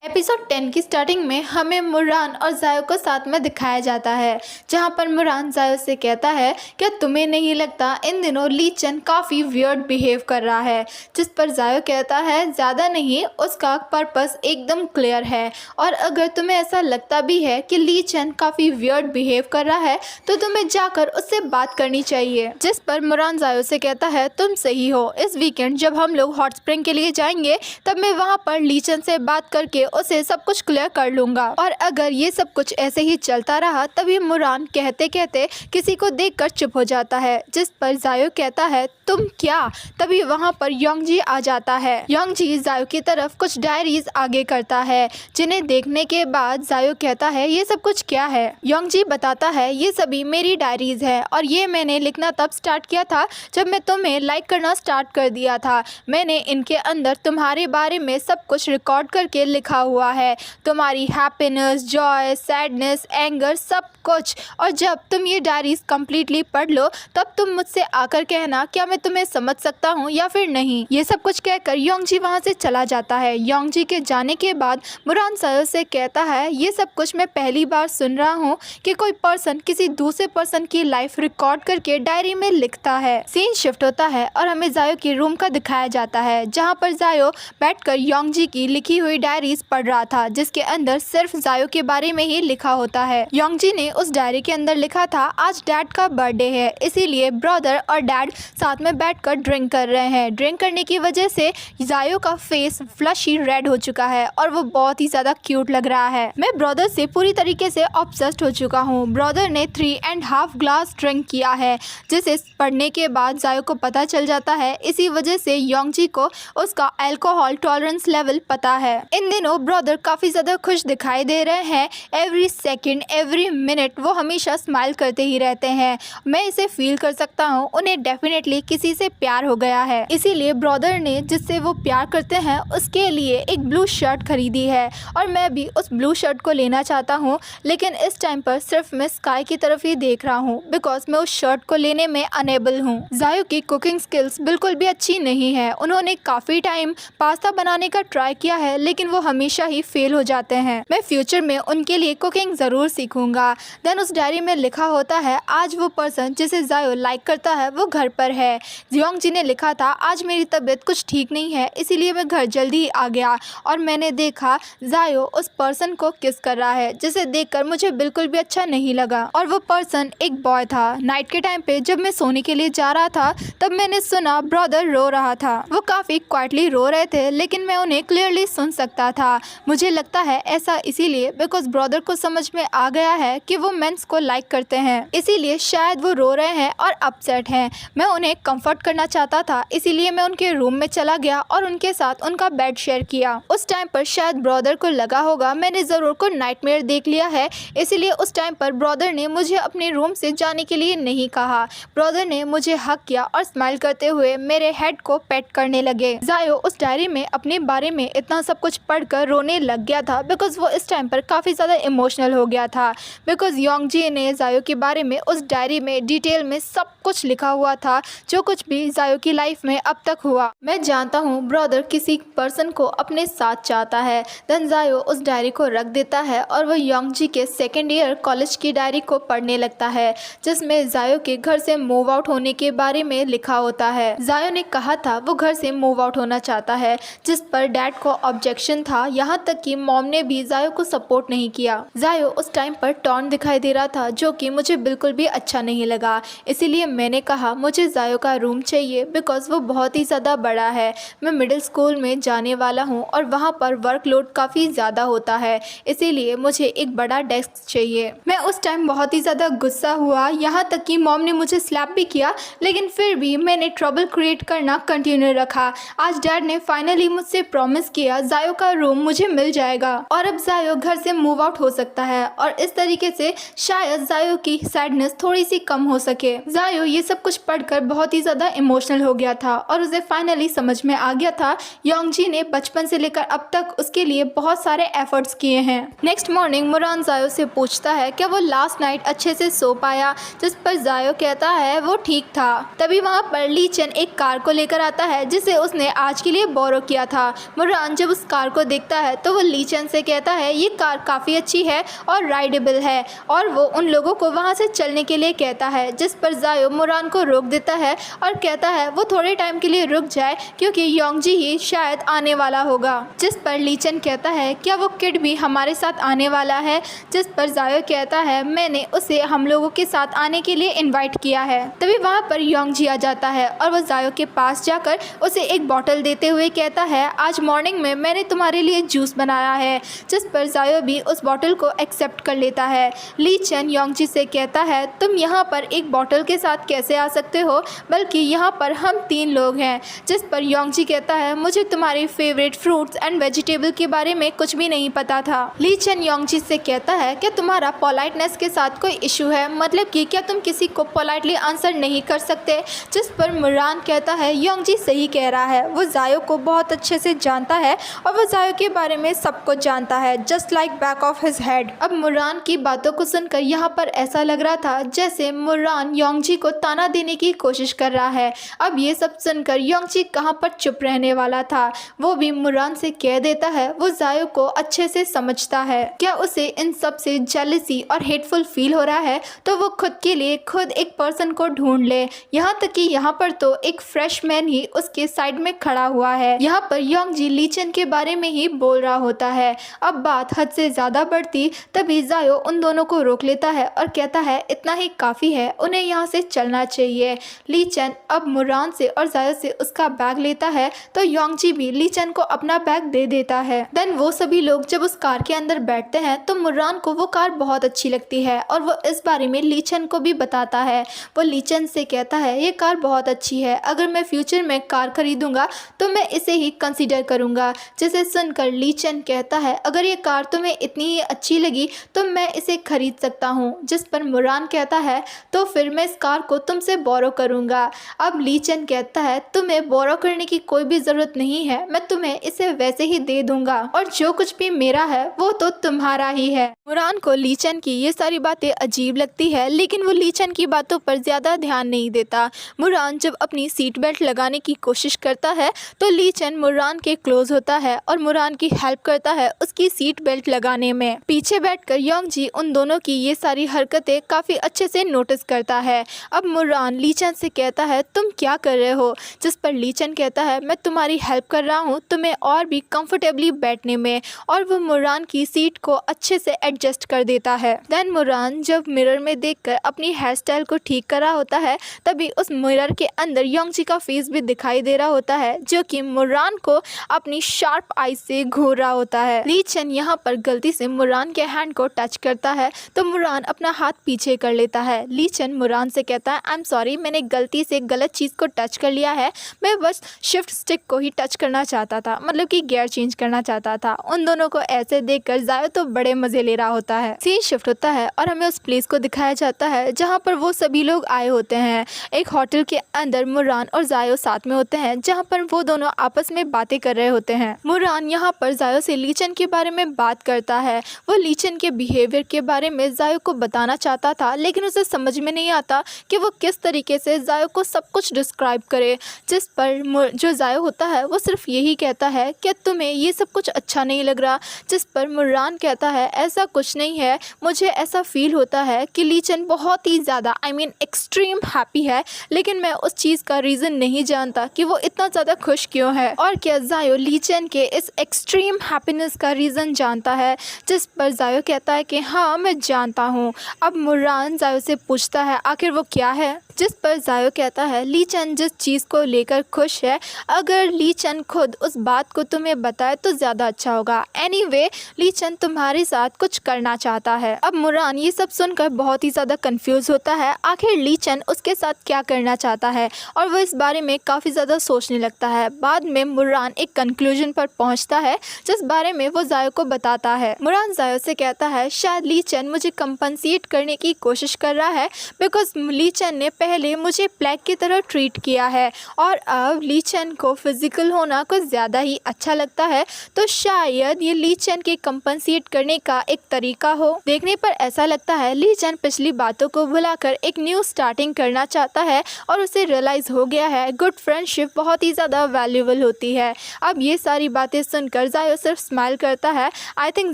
Episode 10 की starting में हमें मुरान और जायो को साथ में दिखाया जाता है, जहां पर मुरान जायो से कहता है क्या तुम्हें नहीं लगता इन दिनों ली चेन काफ़ी वियर्ड बिहेव कर रहा है। जिस पर जायो कहता है ज़्यादा नहीं, उसका पर्पस एकदम क्लियर है और अगर तुम्हें ऐसा लगता भी है कि ली चेन काफ़ी वियर्ड बिहेव कर रहा है तो तुम्हें जाकर उससे बात करनी चाहिए। जिस पर मुरान जायो से कहता है तुम सही हो, इस वीकेंड जब हम लोग हॉट स्प्रिंग के लिए जाएंगे तब मैं वहाँ पर ली चेन से बात करके उसे सब कुछ क्लियर कर लूंगा। और अगर ये सब कुछ ऐसे ही चलता रहा तभी मुरान कहते कहते किसी को देखकर चुप हो जाता है। जिस पर जायो कहता है तुम क्या। तभी वहाँ पर योंगजी आ जाता है। योंगजी जायो की तरफ कुछ डायरीज आगे करता है, जिन्हें देखने के बाद जायो कहता है ये सब कुछ क्या है। योंगजी बताता है ये सभी मेरी डायरीज है और ये मैंने लिखना तब स्टार्ट किया था जब मैं तुम्हें लाइक करना स्टार्ट कर दिया था। मैंने इनके अंदर तुम्हारे बारे में सब कुछ रिकॉर्ड करके लिखा हुआ है, तुम्हारी हैप्पीनेस, जॉय, सैडनेस, एंगर, सब कुछ। और जब तुम ये डायरीज कम्प्लीटली पढ़ लो तब तुम मुझसे आकर कहना क्या मैं तुम्हें समझ सकता हूँ या फिर नहीं। ये सब कुछ कहकर योंगजी वहाँ से चला जाता है। योंगजी के जाने के बाद मुरान जायो से कहता है ये सब कुछ मैं पहली बार सुन रहा हूँ कि कोई पर्सन किसी दूसरे पर्सन की लाइफ रिकॉर्ड करके डायरी में लिखता है। सीन शिफ्ट होता है और हमें जायो के रूम का दिखाया जाता है, जहाँ पर जायो बैठकर योंगजी की लिखी हुई डायरीज पढ़ रहा था, जिसके अंदर सिर्फ जायो के बारे में ही लिखा होता है। योंगजी ने उस डायरी के अंदर लिखा था आज डैड का बर्थडे है, इसीलिए ब्रदर और डैड साथ में बैठकर ड्रिंक कर रहे हैं। ड्रिंक करने की वजह से जायो का फेस फ्लशी रेड हो चुका है और वो बहुत ही ज्यादा क्यूट लग रहा है। मैं ब्रदर से पूरी तरीके से ऑब्सेस्ड हो चुका हूँ। ब्रदर ने 3.5 ग्लास ड्रिंक किया है, जिसे पढ़ने के बाद जायो को पता चल जाता है। इसी वजह से योंगजी को उसका अल्कोहल टॉलरेंस लेवल पता है। इन दिनों ब्रदर काफ़ी ज़्यादा खुश दिखाई दे रहे हैं। एवरी सेकंड एवरी मिनट वो हमेशा स्माइल करते ही रहते हैं। मैं इसे फील कर सकता हूँ, उन्हें डेफिनेटली किसी से प्यार हो गया है। इसीलिए ब्रदर ने जिससे वो प्यार करते हैं उसके लिए एक ब्लू शर्ट खरीदी है और मैं भी उस ब्लू शर्ट को लेना चाहता हूँ, लेकिन इस टाइम पर सिर्फ मैं स्काई की तरफ ही देख रहा हूँ बिकॉज मैं उस शर्ट को लेने में अनेबल हूँ। जायो की कुकिंग स्किल्स बिल्कुल भी अच्छी नहीं है। उन्होंने काफ़ी टाइम पास्ता बनाने का ट्राई किया है लेकिन वो हमेशा ही फेल हो जाते हैं। मैं फ्यूचर में उनके लिए कुकिंग ज़रूर सीखूंगा। देन उस डायरी में लिखा होता है आज वो पर्सन जिसे जायो लाइक करता है वो घर पर है। योंगजी ने लिखा था आज मेरी तबीयत कुछ ठीक नहीं है, इसीलिए मैं घर जल्दी ही आ गया और मैंने देखा जायो उस पर्सन को किस कर रहा है, जिसे देखकर मुझे बिल्कुल भी अच्छा नहीं लगा। और वो पर्सन एक बॉय था। नाइट के टाइम पे जब मैं सोने के लिए जा रहा था तब मैंने सुना ब्रदर रो रहा था। वो काफ़ी क्वाइटली रो रहे थे लेकिन मैं उन्हें क्लियरली सुन सकता था। मुझे लगता है ऐसा इसीलिए बिकॉज ब्रदर को समझ में आ गया है कि वो मेंस को लाइक करते हैं, इसीलिए शायद वो रो रहे हैं और अपसेट हैं। मैं उन्हें कंफर्ट करना चाहता था, इसीलिए मैं उनके रूम में चला गया और उनके साथ उनका बेड शेयर किया। उस टाइम पर शायद ब्रदर को लगा होगा मैंने ज़रूर को नाइटमेयर देख लिया है, इसीलिए उस टाइम पर ब्रदर ने मुझे अपने रूम से जाने के लिए नहीं कहा। ब्रदर ने मुझे हक किया और स्माइल करते हुए मेरे हेड को पेट करने लगे। जायो उस डायरी में अपने बारे में इतना सब कुछ पढ़कर रोने लग गया था बिकॉज वो इस टाइम पर काफ़ी ज़्यादा इमोशनल हो गया था बिकॉज योंगजी ने जायो के बारे में उस डायरी में डिटेल में सब कुछ लिखा हुआ था, जो कुछ भी जायो की लाइफ में अब तक हुआ। मैं जानता हूँ ब्रदर किसी पर्सन को अपने साथ चाहता है। देन जायो उस डायरी को रख देता है और वो योंगजी के सेकेंड ईयर कॉलेज की डायरी को पढ़ने लगता है, जिसमें जायो के घर से मूव आउट होने के बारे में लिखा होता है। जायो ने कहा था वो घर से मूव आउट होना चाहता है, जिस पर डैड को ऑब्जेक्शन था, यहाँ तक कि मॉम ने भी जायो को सपोर्ट नहीं किया। जायो उस टाइम पर टॉर्न दिखाई दे रहा था, जो कि मुझे बिल्कुल भी अच्छा नहीं लगा। इसीलिए मैंने कहा मुझे जायो का रूम चाहिए बिकॉज वो बहुत ही ज़्यादा बड़ा है। मैं मिडिल स्कूल में जाने वाला हूँ और वहाँ पर वर्कलोड काफ़ी ज़्यादा होता है, इसीलिए मुझे एक बड़ा डेस्क चाहिए। मैं उस टाइम बहुत ही ज़्यादा गुस्सा हुआ, यहाँ तक कि मॉम ने मुझे स्लैप भी किया, लेकिन फिर भी मैंने ट्रबल क्रिएट करना कंटिन्यू रखा। आज डैड ने फाइनली मुझसे प्रॉमिस किया जायो का रूम मुझे मिल जाएगा और अब जायो घर से मूव आउट हो सकता है और इस तरीके से शायद जायो की सैडनेस थोड़ी सी कम हो सके। जायो ये सब कुछ पढ़कर बहुत ही ज़्यादा इमोशनल हो गया था और उसे फाइनली समझ में आ गया था योंगजी ने बचपन से लेकर अब तक उसके लिए बहुत सारे एफर्ट्स किए हैं। नेक्स्ट मॉर्निंग मुरान जायो से पूछता है क्या वो लास्ट नाइट अच्छे से सो पाया, जिस पर जायो कहता है वो ठीक था। तभी वहाँ पर ली चेन एक कार को लेकर आता है जिसे उसने आज के लिए बोरो किया था। मुरान जब उस कार को देखता होता है तो वो ली चेन से कहता है ये कार काफ़ी अच्छी है और राइडेबल है, और वो उन लोगों को वहाँ से चलने के लिए कहता है, जिस पर जायो मुरान को रोक देता है और कहता है वो थोड़े टाइम के लिए रुक जाए क्योंकि योंगजी ही शायद आने वाला होगा। जिस पर ली चेन कहता है क्या वो किड भी हमारे साथ आने वाला है, जिस पर जायो कहता है मैंने उसे हम लोगों के साथ आने के लिए इनवाइट किया है। तभी वहाँ पर योंगजी आ जाता है और वो जायो के पास जाकर उसे एक बॉटल देते हुए कहता है आज मॉर्निंग में मैंने तुम्हारे लिए जूस बनाया है, जिस पर जायो भी उस बॉटल को एक्सेप्ट कर लेता है। ली चेन योंगजी से कहता है तुम यहाँ पर एक बॉटल के साथ कैसे आ सकते हो, बल्कि यहाँ पर हम 3 लोग हैं। जिस पर योंगजी कहता है मुझे तुम्हारे फेवरेट फ्रूट्स एंड वेजिटेबल के बारे में कुछ भी नहीं पता था। ली चेन योंगजी से कहता है क्या तुम्हारा पोलाइटनेस के साथ कोई इशू है, मतलब कि क्या तुम किसी को पोलाइटली आंसर नहीं कर सकते। जिस पर मुरान कहता है योंगजी सही कह रहा है, वो जायो को बहुत अच्छे से जानता है और वो जायो के बारे में सब कुछ जानता है, just like back of his head. अब मुरान की बातों को सुनकर यहाँ पर ऐसा लग रहा था जैसे मुरान योंगजी को ताना देने की कोशिश कर रहा है। अब ये सब सुनकर योंगजी कहाँ पर चुप रहने वाला था, वो भी मुरान से कह देता है वो जायो को अच्छे से समझता है, क्या उसे इन सब से जेलसी और हेटफुल फील हो रहा है तो वो खुद के लिए खुद एक पर्सन को ढूंढ ले। यहाँ तक कि यहाँ पर तो एक फ्रेश मैन ही उसके साइड में खड़ा हुआ है। यहाँ पर योंगजी ली चेन के बारे में ही बोल रहा होता है। अब बात हद से ज़्यादा बढ़ती तभी जायो उन दोनों को रोक लेता है और कहता है इतना ही काफ़ी है, उन्हें यहाँ से चलना चाहिए। ली चेन अब मुरान से और जायो से उसका बैग लेता है तो योंगजी भी ली चेन को अपना बैग दे देता है। देन वो सभी लोग जब उस कार के अंदर बैठते हैं तो मुरान को वो कार बहुत अच्छी लगती है और वो इस बारे में ली चेन को भी बताता है। वो ली चेन से कहता है ये कार बहुत अच्छी है, अगर मैं फ्यूचर में कार खरीदूंगा तो मैं इसे ही कंसीडर करूंगा। जिसे सुनकर ली चेन कहता है अगर ये कार तुम्हें इतनी ही अच्छी लगी तो मैं इसे खरीद सकता हूँ। जिस पर मुरान कहता है तो फिर मैं इस कार को तुमसे बोरो करूँगा। अब ली चेन कहता है तुम्हें बोरो करने की कोई भी ज़रूरत नहीं है, मैं तुम्हें इसे वैसे ही दे दूँगा और जो कुछ भी मेरा है वो तो तुम्हारा ही है। मुरान को ली चेन की ये सारी बातें अजीब लगती है लेकिन वो ली चेन की बातों पर ज़्यादा ध्यान नहीं देता। मुरान जब अपनी सीट बेल्ट लगाने की कोशिश करता है तो ली चेन मुरान के क्लोज होता है और मुरान की हेल्प करता है उसकी सीट बेल्ट लगाने में। पीछे बैठकर योंगजी उन दोनों की ये सारी हरकतें काफ़ी अच्छे से नोटिस करता है। अब मुरान ली चेन से कहता है तुम क्या कर रहे हो, जिस पर ली चेन कहता है मैं तुम्हारी हेल्प कर रहा हूँ तुम्हें और भी कंफर्टेबली बैठने में, और वो मुरान की सीट को अच्छे से एडजस्ट कर देता है। देन मुरान जब मिरर में देखकर अपनी हेयर स्टाइल को ठीक कर रहा होता है तभी उस मिरर के अंदर योंगजी का फेस भी दिखाई दे रहा होता है जो कि मुरान को अपनी शार्प आईज से घूर रहा होता है। ली चेन यहाँ पर गलती से मुरान के हैंड को टच करता है तो मुरान अपना हाथ पीछे कर लेता है। ली चेन मुरान से कहता है आई एम सॉरी, मैंने गलती से गलत चीज़ को टच कर लिया है, मैं बस शिफ्ट स्टिक को ही टच करना चाहता था, मतलब कि गियर चेंज करना चाहता था। उन दोनों को ऐसे देखकर जायो तो बड़े मजे ले रहा होता है। सीन शिफ्ट होता है और हमें उस प्लेस को दिखाया जाता है जहाँ पर वो सभी लोग आए होते हैं। एक होटल के अंदर मुरान और जायो साथ में होते हैं जहाँ पर वो दोनों आपस में बातें कर रहे होते हैं। मुरान यहाँ पर जायो से ली चेन के बारे में बात करता है। वो ली चेन के बिहेवियर के बारे में जायो को बताना चाहता था लेकिन उसे समझ में नहीं आता कि वो किस तरीके से जायो को सब कुछ डिस्क्राइब करे। जिस पर जो जायो होता है वो सिर्फ यही कहता है क्या तुम्हें ये सब कुछ अच्छा नहीं लग रहा। जिस पर मुरान कहता है ऐसा कुछ नहीं है, मुझे ऐसा फील होता है कि ली चेन बहुत ही ज़्यादा एक्सट्रीम हैप्पी है, लेकिन मैं उस चीज़ का रीज़न नहीं जानता कि वो इतना ज़्यादा खुश क्यों है और क्या जायो ली चेन के इस एक्सट्रीम हैप्पीनेस का रीज़न जानता है। जिस पर जायो कहता है कि हाँ मैं जानता हूँ। अब मुरान जायो से पूछता है आखिर वो क्या है, जिस पर जायो कहता है ली चेन जिस चीज़ को लेकर खुश है अगर ली चेन खुद उस बात को तुम्हें बताए तो ज़्यादा अच्छा होगा। एनीवे ली चेन तुम्हारे साथ कुछ करना चाहता है। अब मुरान ये सब सुनकर बहुत ही ज़्यादा कंफ्यूज होता है, आखिर ली चेन उसके साथ क्या करना चाहता है और वो इस बारे में काफ़ी ज़्यादा सोचने लगता है। बाद में मुरान एक कंक्लूजन पर पहुंचता है जिस बारे में वो जायो को बताता है। मुरान जायो से कहता है शायद ली चेन मुझे कंपनसेट करने की कोशिश कर रहा है बिकॉज ली चेन ने पहले मुझे प्लेग की तरह ट्रीट किया है और अब ली चेन को फिजिकल होना कुछ ज़्यादा ही अच्छा लगता है, तो शायद ये ली चेन के कंपनसेट करने का एक तरीका हो। देखने पर ऐसा लगता है ली चेन पिछली बातों को भुलाकर एक न्यू स्टार्टिंग करना चाहता है और उसे रियलाइज़ हो गया है गुड फ्रेंडशिप बहुत ही ज़्यादा वैल्यूएबल होती है। अब ये सारी बातें सुनकर जायो सिर्फ स्माइल करता है। आई थिंक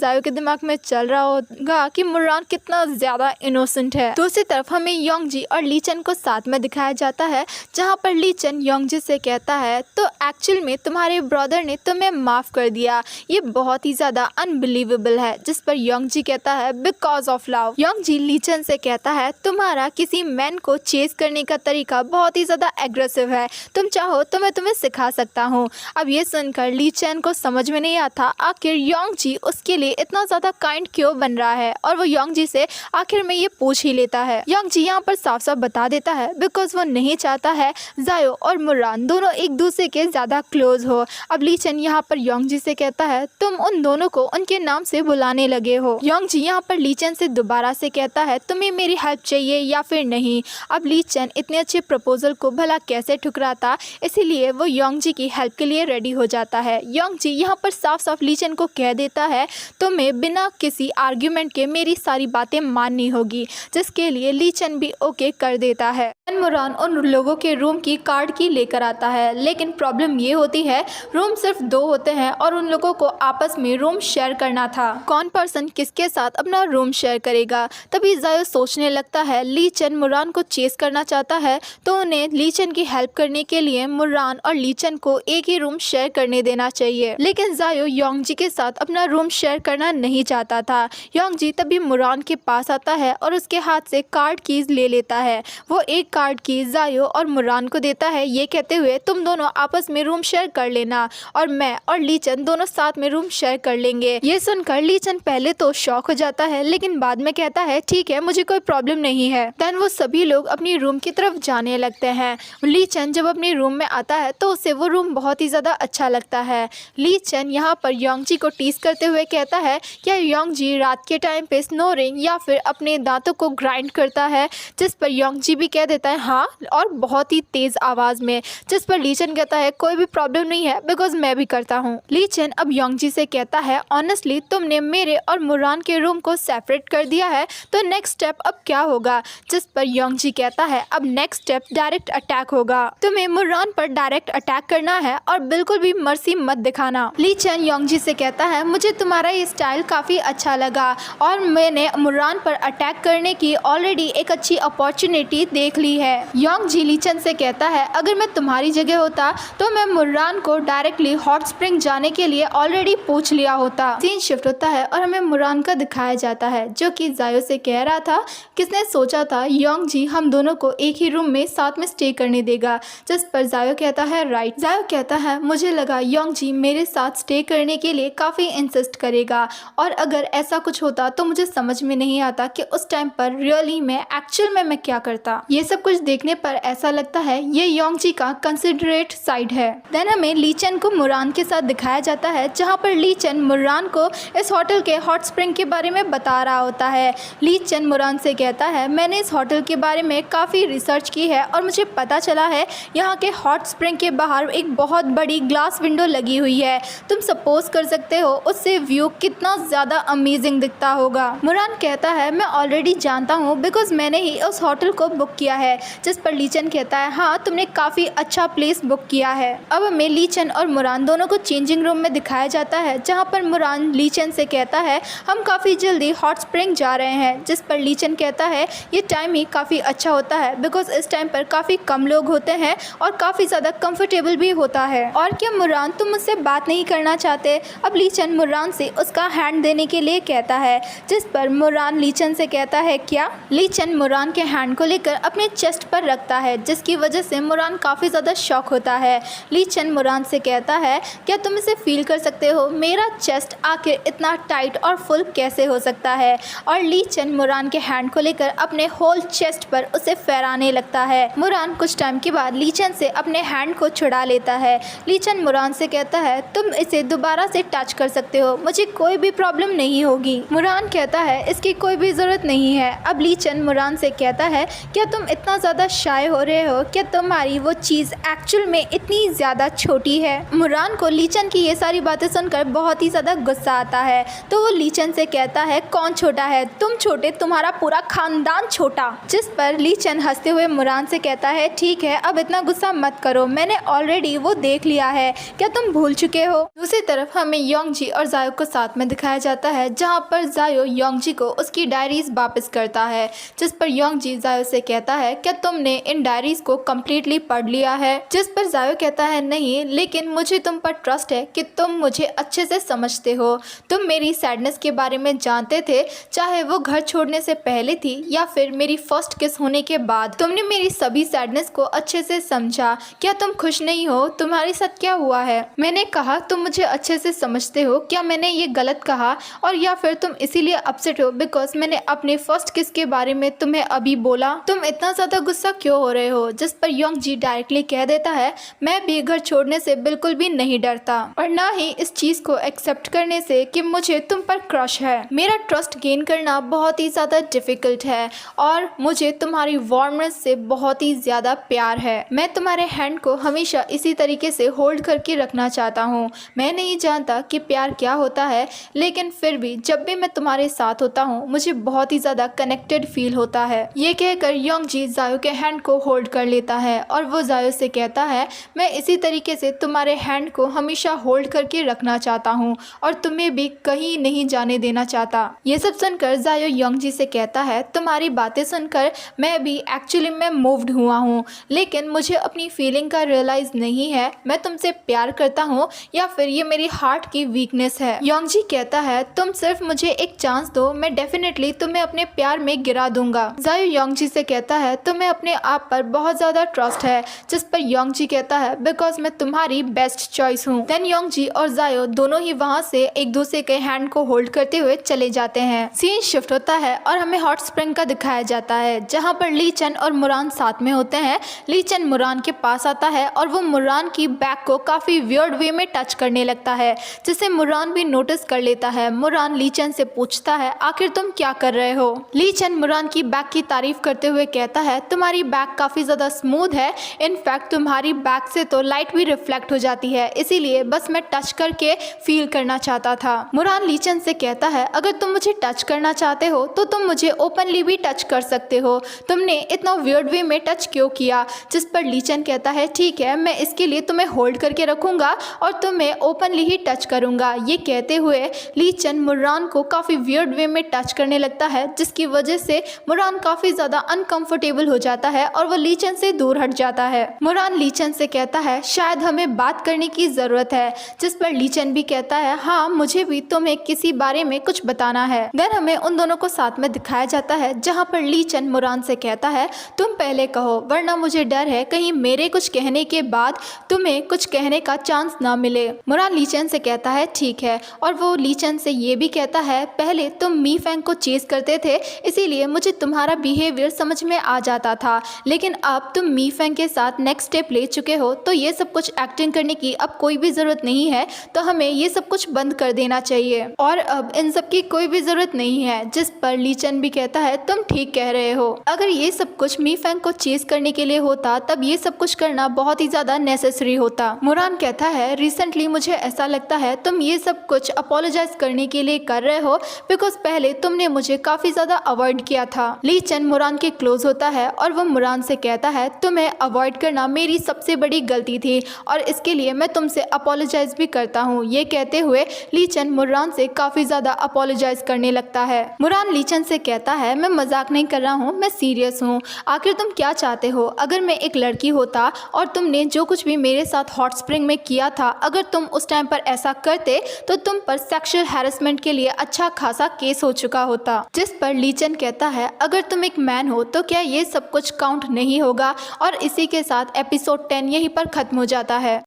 जायो के दिमाग में चल रहा होगा कि मुरान कितना ज़्यादा इनोसेंट है। दूसरी तरफ हमें योंगजी और ली चेन को साथ में दिखाया जाता है, जहाँ पर ली चेन योंगजी से कहता है तो एक्चुअल में तुम्हारे ब्रदर ने तुम्हें माफ़ कर दिया, ये बहुत ही ज़्यादा अनबिलीवेबल है। जिस पर योंगजी कहता है because of love. Yongji Li Chen से कहता है तुम्हारा किसी मैन को चेस करने का तरीका बहुत ही ज़्यादा एग्रेसिव है, तुम चाहो तो मैं तुम्हें सिखा सकता हूँ। अब ये सुनकर ली चेन को समझ में नहीं आता आखिर योंगजी उसके लिए इतना ज़्यादा काइंड क्यों बन रहा है, और वो योंगजी से आखिर में ये पूछ ही लेता है। योंगजी यहाँ पर साफ साफ बता देता है बिकॉज वो नहीं चाहता है जायो और मुरान दोनों एक दूसरे के ज़्यादा क्लोज हो। अब ली चेन यहाँ पर योंगजी से कहता है तुम उन दोनों को उनके नाम से बुलाने लगे हो। योंगजी यहाँ पर ली चेन से दोबारा से कहता है तुम्हें मेरी हेल्प चाहिए या फिर नहीं। अब ली चेन इतने अच्छे प्रपोजल को भला कैसे ठुकराता, इसीलिए वो योंगजी की हेल्प के लिए रेडी हो जाता है। योंगजी यहाँ पर साफ साफ ली चेन को कह देता है तुम्हें बिना किसी आर्ग्यूमेंट के मेरी सारी बातें माननी होगी, जिसके लिए ली चेन भी ओके कर देता है। मुरान उन लोगों के रूम की कार्ड की लेकर आता है, लेकिन प्रॉब्लम ये होती है रूम सिर्फ 2 होते हैं और उन लोगों को आपस में रूम शेयर करना था। कौन पर्सन किसके साथ अपना रूम शेयर करेगा। तभी जायो सोचने लगता है ली चेन मुरान को चेस करना चाहता है, तो उन्हें ली चेन की हेल्प करने के लिए मुरान और ली चेन को एक ही रूम शेयर करने देना चाहिए। लेकिन जायो योंगजी के साथ अपना रूम शेयर करना नहीं चाहता था। योंगजी तभी मुरान के पास आता है और उसके हाथ से कार्ड कीज ले लेता है। वो एक कार्ड की जायो और मुरान को देता है, ये कहते हुए तुम दोनों आपस में रूम शेयर कर लेना और मैं और ली चेन दोनों साथ में रूम शेयर कर लेंगे। ये सुनकर ली चेन पहले तो शॉक हो जाता है, लेकिन बाद में कहता है ठीक है मुझे कोई प्रॉब्लम नहीं है। देन वो सभी लोग अपनी रूम की तरफ जाने लगते हैं। ली चेन जब अपने रूम में आता है तो उसे वो रूम बहुत ही ज़्यादा अच्छा लगता है। ली चेन यहाँ पर योंगजी को टीज करते हुए कहता है क्या योंगजी रात के टाइम पे स्नोरिंग या फिर अपने दांतों को ग्राइंड करता है, जिस पर योंगजी भी कह देता है हाँ, और बहुत ही तेज़ आवाज़ में। जिस पर ली चेन कहता है कोई भी प्रॉब्लम नहीं है बिकॉज मैं भी करता हूँ। ली चेन अब योंगजी से कहता है ऑनेस्टली तुमने मेरे और मुरान के रूम को सेपरेट कर दिया है, तो नेक्स्ट स्टेप अब क्या होगा। जिस पर योंगजी कहता है अब नेक्स्ट स्टेप डायरेक्ट अटैक होगा, तुम्हें मुरान पर डायरेक्ट अटैक करना है और बिल्कुल भी मर्सी मत दिखाना। ली चेन योंगजी से कहता है मुझे तुम्हारा ये स्टाइल काफ़ी अच्छा लगा और मैंने मुरान पर अटैक करने की ऑलरेडी एक अच्छी अपॉर्चुनिटी देख ली है। योंगजी ली चेन से कहता है अगर मैं तुम्हारी जगह होता तो मैं मुरान को डायरेक्टली हॉट स्प्रिंग जाने के लिए ऑलरेडी पूछ लिया होता। सीन शिफ्ट होता है और हमें मुरान का दिखाया जाता है जो कि जायो से कह रहा था किसने सोचा था योंगजी हम दोनों को एक ही रूम में साथ में स्टे करने देगा। जिस पर जायो कहता है राइट। जायो कहता है मुझे लगा योंगजी मेरे साथ स्टे करने के लिए काफ़ी इंसिस्ट करेगा, और अगर ऐसा कुछ होता तो मुझे समझ में नहीं आता कि उस टाइम पर रियली में एक्चुअल में मैं क्या करता। ये सब कुछ देखने पर ऐसा लगता है ये योंगजी का कंसिडरेट साइड है। देन हमें ली चेन को मुरान के साथ दिखाया जाता है, जहाँ पर ली चेन मुरान को इस होटल के हॉट स्प्रिंग के बारे में बता रहा होता है। ली चेन मुरान से कहता है मैंने इस होटल के बारे में काफ़ी रिसर्च की है और मुझे पता चला है यहाँ के हॉट स्प्रिंग के बाहर एक बहुत बड़ी ग्लास विंडो लगी हुई है। तुम सपोज कर सकते हो उससे व्यू कितना ज़्यादा अमेजिंग दिखता होगा। मुरान कहता है मैं ऑलरेडी जानता हूँ बिकॉज मैंने ही उस होटल को बुक किया है। जिस पर ली चेन कहता है हाँ तुमने काफ़ी अच्छा प्लेस बुक किया है। अब हमें ली चेन और मुरान दोनों को चेंजिंग रूम में दिखाया जाता है, जहाँ पर मुरान ली चेन से कहता है हम काफ़ी जल्दी हॉट स्प्रिंग जा रहे हैं। जिस पर ली चेन कहता है ये टाइम ही काफ़ी अच्छा होता है बिकॉज इस टाइम पर काफ़ी कम लोग होते हैं और काफ़ी ज़्यादा कंफर्टेबल भी होता है। और क्या मुरान तुम मुझसे बात नहीं करना चाहते। अब ली चेन मुरान से उसका हैंड देने के लिए कहता है, जिस पर मुरान ली चेन से कहता है क्या। ली चेन मुरान के हैंड को लेकर अपने चेस्ट पर रखता है, जिसकी वजह से मुरान काफ़ी ज़्यादा शॉक होता है। ली चेन मुरान से कहता है क्या तुम इसे फील कर सकते हो, मेरा चेस्ट आखिर इतना टाइट और फुल कैसे हो सकता है। और ली चेन मुरान के हैंड को लेकर अपने होल चेस्ट पर उसे फहराने लगता है। मुरान कुछ टाइम के बाद ली चेन से अपने हैंड को छुड़ा लेता है। ली चेन मुरान से कहता है तुम इसे दोबारा से टच कर सकते हो, मुझे कोई भी प्रॉब्लम नहीं होगी। मुरान कहता है इसकी कोई भी ज़रूरत नहीं है। अब ली चेन मुरान से कहता है क्या तुम तुम इतना ज़्यादा शाय हो रहे हो? क्या तुम्हारी वो चीज़ एक्चुअल में इतनी ज़्यादा छोटी है? मुरान को लीचन की ये सारी बातें सुनकर बहुत ही ज़्यादा गुस्सा आता है, तो वो लीचन से कहता है कौन छोटा है? तुम छोटे, तुम्हारा पूरा खानदान छोटा। जिस पर लीचन हंसते हुए मुरान से कहता है ठीक है, अब इतना गुस्सा मत करो, मैंने ऑलरेडी वो देख लिया है, क्या तुम भूल चुके हो? दूसरी तरफ हमें योंगजी और जायो को साथ में दिखाया जाता है, जहाँ पर जायो योंगजी को उसकी डायरीज वापस करता है, जिस पर योंगजी जायो से कहता है क्या तुमने इन डायरीज को कम्प्लीटली पढ़ लिया है? जिस पर जायो कहता है नहीं, लेकिन मुझे तुम पर ट्रस्ट है कि तुम मुझे अच्छे से समझते हो, तुम मेरी सैडनेस के बारे में जानते थे, चाहे वो घर छोड़ने से पहले थी या फिर मेरी फर्स्ट किस होने के बाद। तुमने मेरी सभी सैडनेस को अच्छे से समझा। क्या तुम खुश नहीं हो? तुम्हारे साथ क्या हुआ है? मैंने कहा तुम मुझे अच्छे से समझते हो, क्या मैंने ये गलत कहा? और या फिर तुम इसीलिए अपसेट हो बिकॉज मैंने अपने फर्स्ट किस के बारे में तुम्हें अभी बोला? तुम इतना ज़्यादा गुस्सा क्यों हो रहे हो? जिस पर योंगजी डायरेक्टली कह देता है मैं भी घर छोड़ने से बिल्कुल भी नहीं डरता, और ना ही इस चीज़ को एक्सेप्ट करने से कि मुझे तुम पर क्रश है। मेरा ट्रस्ट गेन करना बहुत ही ज़्यादा डिफ़िकल्ट है और मुझे तुम्हारी वार्मनेस से बहुत ही ज़्यादा प्यार है। मैं तुम्हारे हैंड को हमेशा इसी तरीके से होल्ड करके रखना चाहता हूँ। मैं नहीं जानता कि प्यार क्या होता है, लेकिन फिर भी जब भी मैं तुम्हारे साथ होता हूँ मुझे बहुत ही ज़्यादा कनेक्टेड फील होता है। ये कहकर योंगजी जायो के हैंड को होल्ड कर लेता है और वो जायो से कहता है मैं इसी तरीके से तुम्हारे हैंड को हमेशा होल्ड करके रखना चाहता हूँ और तुम्हें भी कहीं नहीं जाने देना चाहता। ये सब सुनकर जायो योंगजी से कहता है तुम्हारी बातें सुनकर मैं भी एक्चुअली में मूव्ड हुआ हूँ, लेकिन मुझे अपनी फीलिंग का रियलाइज नहीं है मैं तुमसे प्यार करता हूँ या फिर ये मेरी हार्ट की वीकनेस है। योंगजी कहता है तुम सिर्फ मुझे एक चांस दो, मैं डेफिनेटली तुम्हें अपने प्यार में गिरा दूंगा। जायो योंगजी से कहता है तुम्हें अपने आप पर बहुत ज़्यादा ट्रस्ट है, जिस पर योंगजी कहता है बिकॉज मैं तुम्हारी बेस्ट चॉइस हूँ। देन योंगजी और जायो दोनों ही वहाँ से एक दूसरे के हैंड को होल्ड करते हुए चले जाते हैं। सीन शिफ्ट होता है और हमें हॉट स्प्रिंग का दिखाया जाता है, जहाँ पर लीचन और मुरान साथ में होते हैं। लीचन मुरान के पास आता है और वो मुरान की बैक को काफ़ी वियर्ड वे में टच करने लगता है, जिसे मुरान भी नोटिस कर लेता है। मुरान लीचन से पूछता है आखिर तुम क्या कर रहे हो? लीचन मुरान की बैक की तारीफ करते हुए कहता है तुम्हारी बैक काफ़ी ज़्यादा स्मूथ है, इनफैक्ट तुम्हारी बैक से तो लाइट भी रिफ्लेक्ट हो जाती है, इसीलिए बस मैं टच करके फील करना चाहता था। मुरान लीचन से कहता है अगर तुम मुझे टच करना चाहते हो तो तुम मुझे ओपनली भी टच कर सकते हो, तुमने इतना वियर्ड वे में टच क्यों किया? जिस पर लीचन कहता है ठीक है, मैं इसके लिए तुम्हें होल्ड करके रखूंगा और तुम्हें ओपनली ही टच करूंगा। ये कहते हुए लीचन मुरान को काफ़ी वियर्ड वे में टच करने लगता है, जिसकी वजह से मुरान काफ़ी ज़्यादा अनकंफर्टेबल हो जाता है और वो लीचन से दूर हट जाता है। मुरान लीचन से कहता है शायद हमें बात करने की ज़रूरत है, जिस पर लीचन भी कहता है हाँ मुझे भी तुम्हें किसी बारे में कुछ बताना है। देन हमें उन दोनों को साथ में दिखाया जाता है, जहाँ पर लीचन मुरान से कहता है तुम पहले कहो, वरना मुझे डर है कहीं मेरे कुछ कहने के बाद तुम्हें कुछ कहने का चांस ना मिले। मुरान लीचन से कहता है ठीक है, और वो लीचन से ये भी कहता है पहले तुम मी फैंग को चेज करते थे, इसीलिए मुझे तुम्हारा बिहेवियर समझ में आ जाता था, लेकिन अब तुम मी फैंग के साथ नेक्स्ट स्टेप ले चुके हो तो ये सब कुछ एक्टिंग करने की अब कोई भी ज़रूरत नहीं है, तो हमें ये सब कुछ बंद कर देना चाहिए और अब इन सब की कोई भी ज़रूरत नहीं है। जिस पर लीचन भी कहता है तुम ठीक कह रहे हो, अगर ये सब कुछ मी फैंग को चेज करने के लिए होता तब ये सब कुछ करना बहुत ही ज़्यादा नेसेसरी होता। मुरान कहता है रिसेंटली मुझे ऐसा लगता है तुम ये सब कुछ अपोलोजाइज करने के लिए कर रहे हो, बिकॉज पहले तुमने मुझे काफ़ी ज़्यादा अवॉइड किया था। लीचन मुरान के क्लोज होता है और वो मुरान से कहता है तुम्हें अवॉइड करना मेरी सबसे बड़ी गलती थी और इसके लिए मैं तुमसे अपोलोजाइज भी करता हूँ। ये कहते हुए लीचन मुरान से काफ़ी ज़्यादा अपोलोजाइज करने लगता है। मुरान लीचन से कहता है मैं मजाक नहीं कर रहा हूँ, मैं सीरियस हूँ, आखिर तुम क्या चाहते हो? अगर मैं एक लड़की होता और तुमने जो कुछ भी मेरे साथ हॉट स्प्रिंग में किया था, अगर तुम उस टाइम पर ऐसा करते तो तुम पर सेक्सुअल हैरेसमेंट के लिए अच्छा खासा केस हो चुका होता। जिस पर लीचन कहता है अगर तुम एक मैन हो तो क्या ये सब कुछ काउंट नहीं होगा? और इसी के साथ एपिसोड 10 यहीं पर खत्म हो जाता है।